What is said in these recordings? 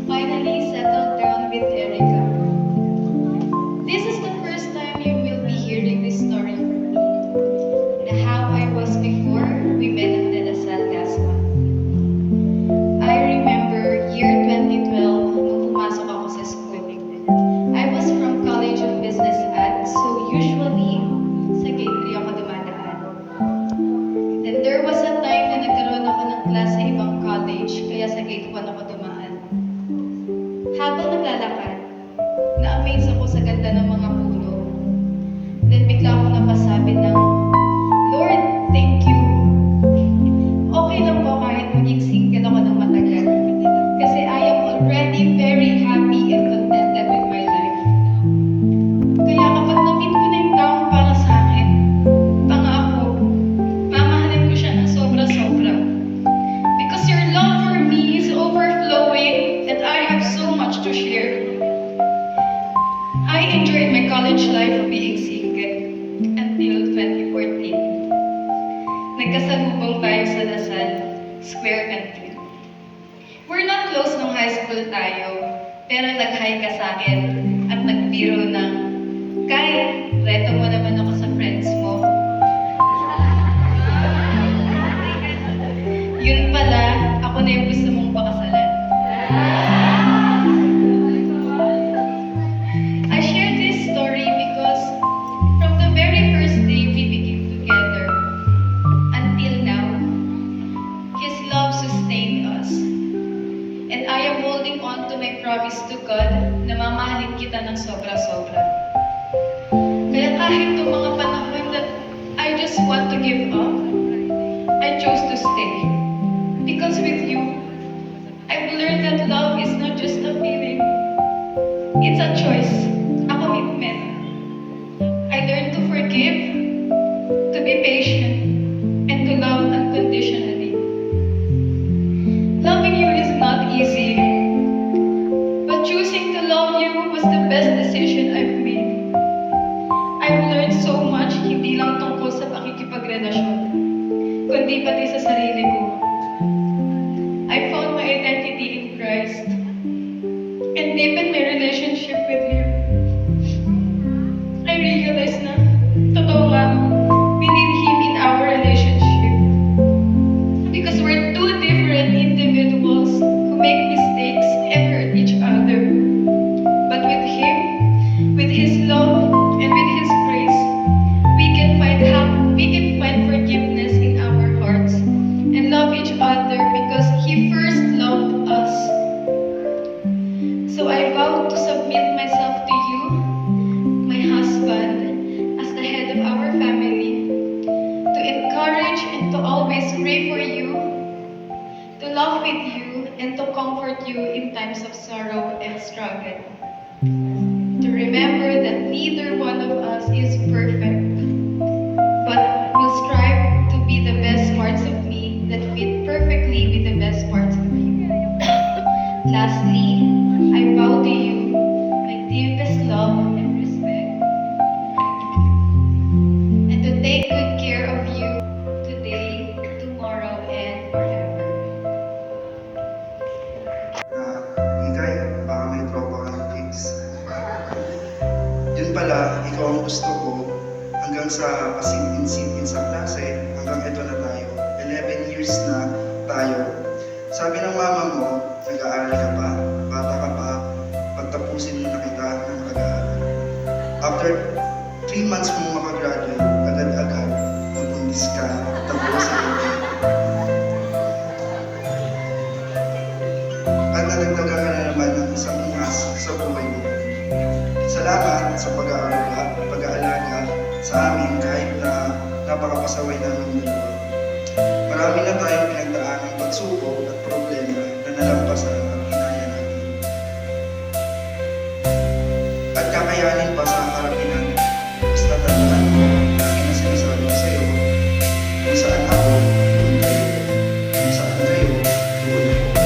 Finally settled down with Erica. This is the first time you will be hearing this story from me. The how I was before we met at De La Salle, Gasma. I remember year 2012 nung pumasok ako sa school. I was from College of Business Ad, so usually sa gate 3 ako dumadaan. Then there was a time na nagkaroon ako ng class sa ibang college, kaya sa gate 1 ako dumaan. Habang naglalakad, na-amaze ako sa ganda ng mga puno. Then bigla akong napasabi ng, Lord, thank you. Okay lang po kahit maging single ako ng matagal. Kasi I am already very happy and contented with my life. Kaya kapag na-meet ko na yung taong para sa akin, pangako, mamahalin ko siya ng sobra-sobra. Because your love for me is overflowing and I have so much to share. I enjoyed my college life being single until 2014. Nagkasalubong tayo sa La Salle Square Canteen. We're not close nung high school tayo, pero nag-hi ka sa akin at nagbiro ng, Kai, reto mo naman ako sa friends mo. Yun pala, ako na yung gusto mong pakasalan. I share this story because from the very first day we became together until now, His love sustained us. And I am holding on to my promise to God na mamahalin kita ng sobra-sobra. Kaya kahit itong mga panahon that I just want to give up, I chose to stay. Because with you, I've learned that love is not just a feeling. It's a choice, a commitment. I learned to forgive, to be patient, and to love unconditionally. Loving you is not easy, but choosing to love you was the best decision I've made. I've learned so much, hindi lang tungkol sa pakikipagrelasyon, kundi pati sa sarili ko. I found my identity in Christ and deepened my relationship with Him. I realized na, totoo nga, we need Him in our relationship. Because we're two different individuals who make mistakes and hurt each other. But with Him, with His love, and with His grace, we can find forgiveness in our hearts and love each other because He first loved us. So I vow to submit myself to you, my husband, as the head of our family, to encourage and to always pray for you, to love with you, and to comfort you in times of sorrow and struggle. To remember that neither one of us is perfect, but will strive to be the best parts of me that fit perfectly with the best parts of you. Lastly, I vow to you my deepest love and respect, and to take good care of you today, tomorrow, and forever. Ikay, baka may tropa ka ng kids. Yun pala, ikaw ang gusto ko hanggang sa pasipin-sipin sa klase, hanggang ito na tayo. 11 years na tayo. Sabi ng mama mo, nag-aaral ka pa, bata ka pa, pagtapusin mo na kita ng pag-aaral. After 3 months mo makagraduate, agad-agad, nabundis ka, tapos sa at nadagdagan ka na naman ng isang ungas sa buhay mo. Salamat sa pag-aalaga sa amin kahit na napakapasaway namin dalawa. Marami na tayong pinagdaan ng pagsubok at problema na nalampasan at kinaya natin. At kakayanin pa sa harapin natin. Basta tandaan mo, lagi na sinasabi ko sa iyo, kung saan ako, doon kayo. Kung saan kayo, doon ako.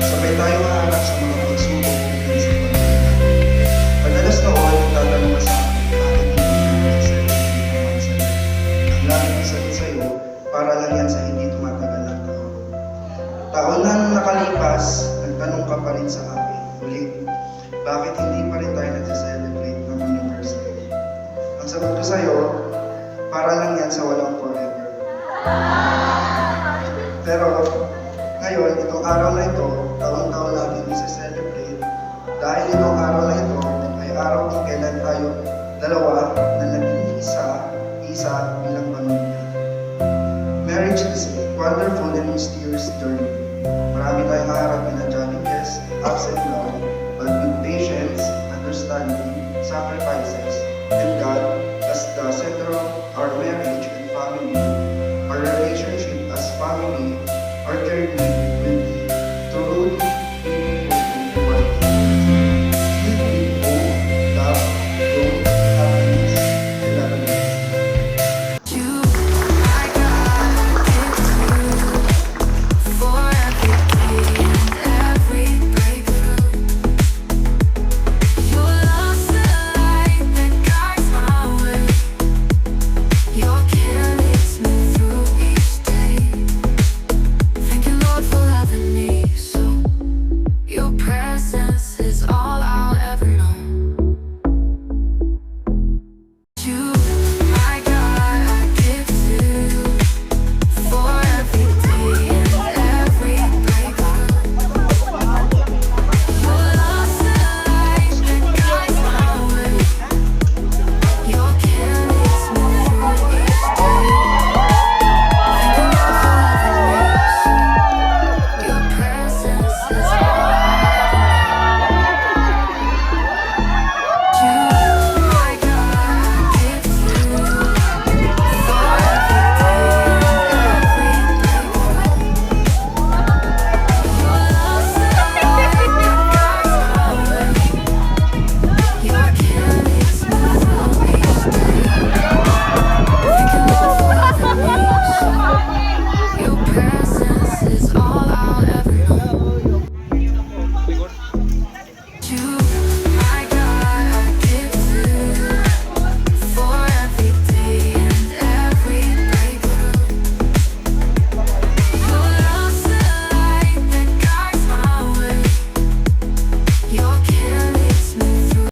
Sabay tayo haharap sa mga pagsubok hanggang sa pagkakas. Madalas noon, nagtatanong ka sa akin, bakit hindi ka mag-celebrate ng mansaya? Ang lagi ko sagot sa iyo, para lang yan sa hindi tumatagal ng taon. Taon na nung nakalipas, nagtanong ka pa rin sa akin, ulit, bakit hindi pa rin tayo nag-celebrate ng anniversary? Ang sagot ko sa iyo, para lang yan sa walang forever. Pero ngayon, itong araw na ito, taon-taon natin i-celebrate dahil itong araw na ito ay araw kung kailan tayo dalawa na naging isa bilang pamilya. Marriage is a wonderful and mysterious journey. Marami tayong haharapin na challenges, ups and downs, but with patience, understanding, sacrifices,